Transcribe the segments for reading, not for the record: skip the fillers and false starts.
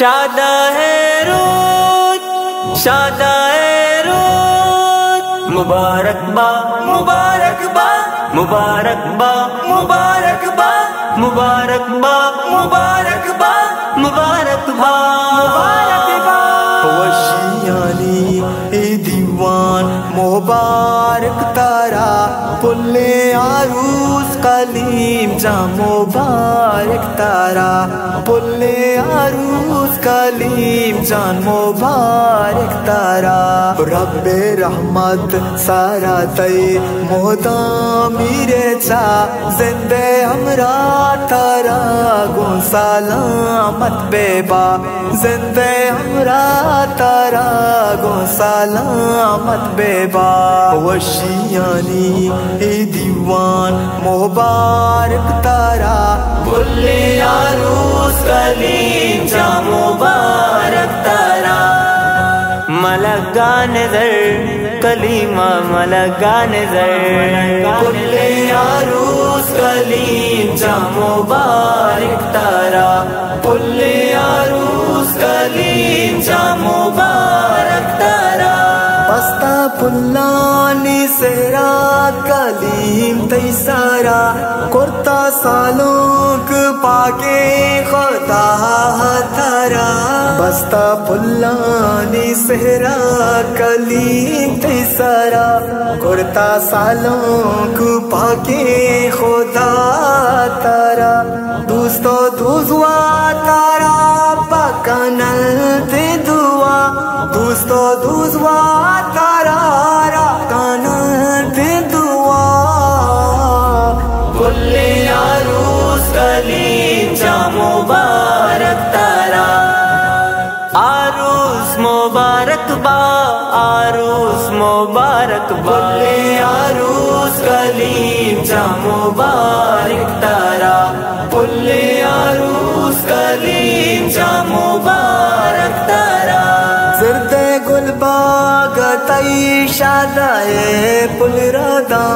شادہ ہے رود شادہ ہے رود مبارک با مبارک با مبارک با مبارک با مبارک با مبارک با مبارک با مبارک با وشیانی ای دیوان مبارک تارا پل عروس کلیم جا مبارک تارا پل عروس کلیم جان مبارک تارا رب رحمت سارا تی مودا میرے چا زندے ہمرا تارا گو سلامت بے با زندے ہمرا تارا گو سلامت بے با وشیانی ای دیوان مبارک تارا پل عروس کلیم جا مبارک تارا ملکان در کلیمہ ملکان در پل عروس کلیم جا مبارک تارا پل عروس کلیم جا مبارک تارا پستا پلانی سرا کلیم تی سارا کرتا سالوک پاکے خدا تارا بستا پلانی سہرا کلیم تی سارا کرتا سالوک پاکے خدا تارا دوستو دوزوا تارا پاکنل تی دعا دوستو دوزوا تارا کنل تی دعا پل عروس کلیم جا مبارک تارا عروس مبارک با عروس مبارک با پل عروس کلیم جا مبارک تارا پل عروس کلیم جا مبارک تارا زرد گل باغ تی شادائے پل رادا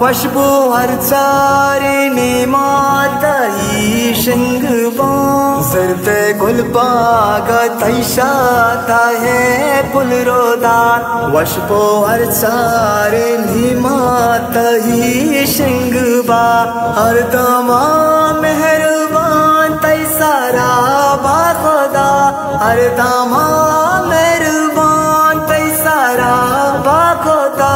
وشبو ہر چاری نیمات ای شنگ بان زرد گل باغ تی شادائے پل رودا وشبو ہر چاری نیمات ای شنگ با ہر دما مہربان تی سارا با خدا ہر دما مہربان تی سارا با خدا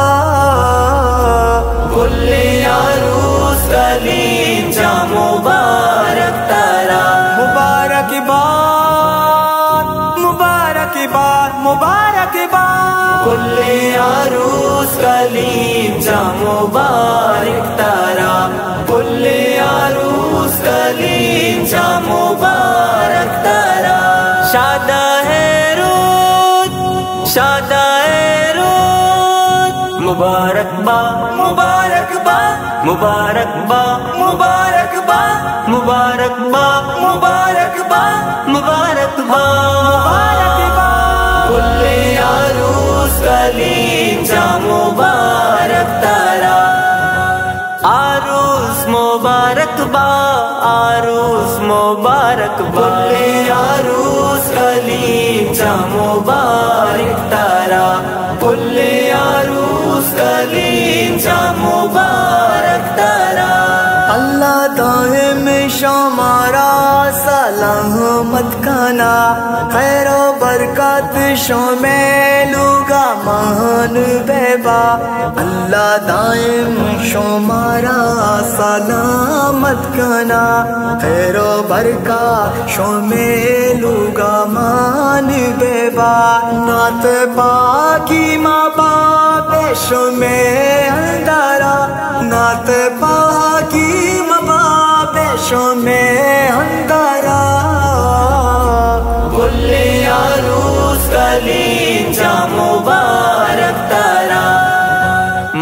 پل عروس کلیم جا مبارک تارا مبارک باد مبارک باد مبارک باد پل عروس کلیم جا مبارک تارا پل عروس کلیم جا مبارک تارا شادہ ہے رود شادہ ہے رود مبارک با مبارک با مبارک با مبارک با مبارک با مبارک با مبارک با مبارک با پل عروس کلیم جا مبارک تارا عروس مبارک با عروس مبارک با پل عروس کلیم جا مبارک تارا پل عروس کلیم جا مبارک تارا اللہ دائم شمارا سلامت کنا خیر و برکت شمیلوگا مان بیبا اللہ دائم شمارا سلامت کنا خیر و برکت شمیلوگا مان بیبا نات پاکی ماں باپ شمے اندارا نات پاکی ماں باپ شمے اندارا پل عروس کلیم جا مبارک تارا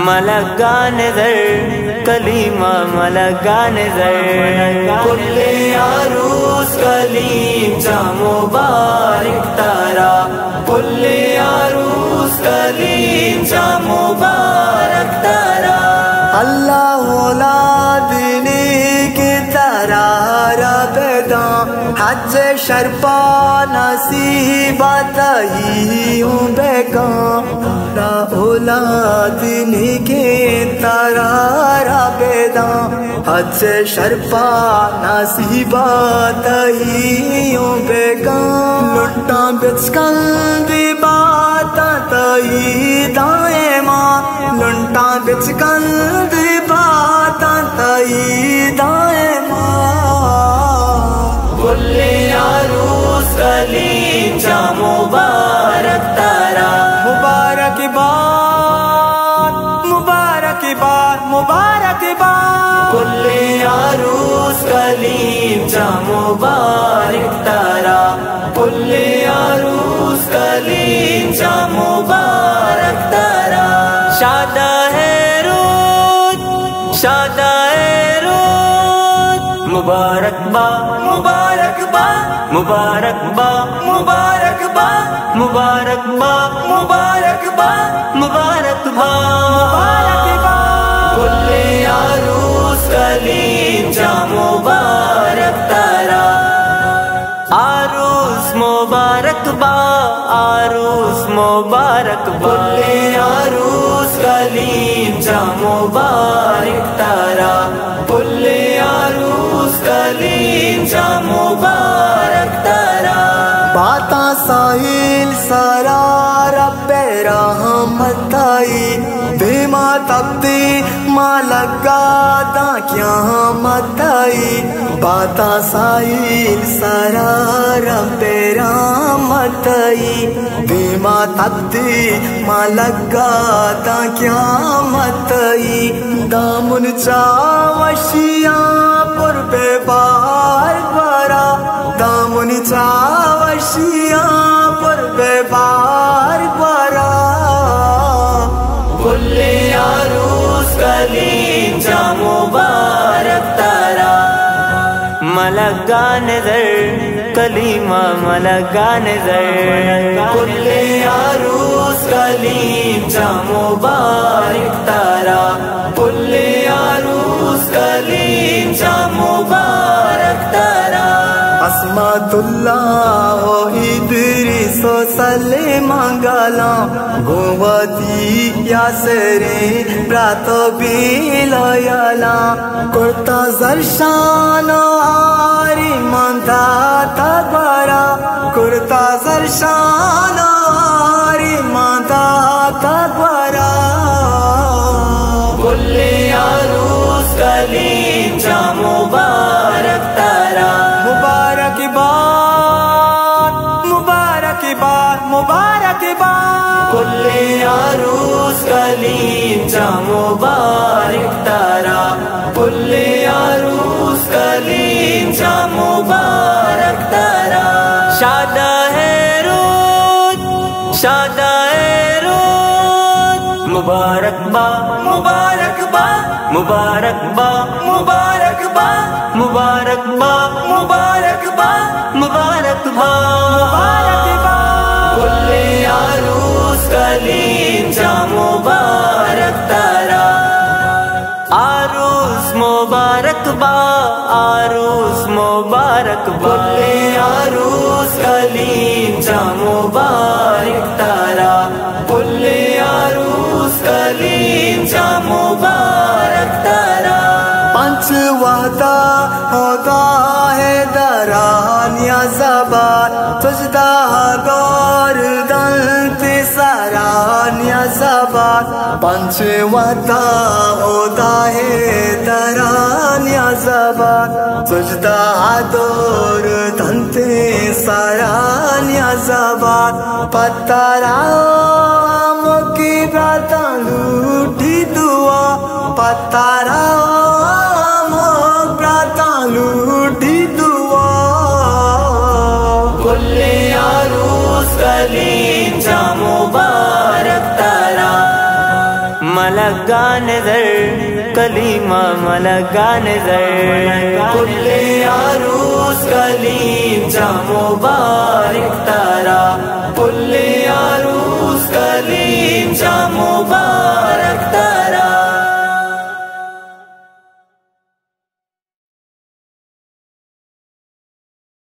ملکان در کلیمہ ملکان در پل عروس کلیم جا مبارک تارا پل عروس کلیم جا مبارک تارا اللہ اولاد کی طرح رب دا حج شرپا نصیبت ہی ہوں بیگم را اولاد نگے تارا بیداں حج شرپا نصیبت ہی ہوں بیگم لٹاں بچ کندی بات تئی دائیں ماں لٹاں بچ کندی بات تئی دائیں کلی عروس کلیم جا مبارک تارا مبارک باد مبارک باد مبارک باد کلی عروس کلیم جا مبارک تارا کلی عروس کلیم جا مبارک تارا شادہ ہے رود شادہ ہے رود مبارک با مبارک با مبارک با مبارک با مبارک با مبارک با مبارک با مبارک باد کلی عروس کلیم جا مبارک تارا عروس مبارک با عروس مبارک با کلی عروس کلیم جا مبارک تارا کلی عروس کلیم جا مبارک تارا باتاں ساحل سارا رب رحمت آئی بیما تبدی ماں لگا دا قیامت آئی باتاں ساحل سارا رب رحمت آئی بیما تبدی ماں لگا دا قیامت آئی دامن چاوشیاں پر بے بار بارا دامن چاوشیاں پر بے بار بارا کلی عروس کلیم جا مبارک تارا ملگا نظر کلیمہ ملگا نظر کلی عروس کلیم جا مبارک تارا کلی عروس کلیم جا مبارک تارا عصمت اللہ و ادریس و سلیمان گالاں گوادی یاسری براتو بیلا یالاں کرتا زرشان و آری مانتا تگوارا کرتا زرشان و آری مانتا تگوارا کلی عروس کلیم جا مبارک تارا مبارک باد مبارک باد مبارک باد کلی عروس کلیم جا مبارک تارا کلی عروس کلیم جا مبارک تارا شادہ ہے رود شادہ ہے رود مبارک با مبارک با مبارک با مبارک با مبارک با مبارک با مبارک با مبارک باد کلی عروس کلیم جا مبارک تارا عروس مبارک با عروس مبارک با کلی عروس کلیم جا مبارک تارا کلی عروس کلیم جا مبارک تارا پنچ وحدہ ہوتا ہے دران یا زبان سجدہ گوردن تساران یا زبان پنچ وحدہ ہوتا ہے دران یا زبان سجدہ گوردن تساران یا زبان پتارا مکی براتاں لوٹی دعا پتارا لوٹی دعا کلی عروس کلیم جا مبارک تارا ملگا نظر کلیمہ ملگا نظر کلی عروس کلیم جا مبارک تارا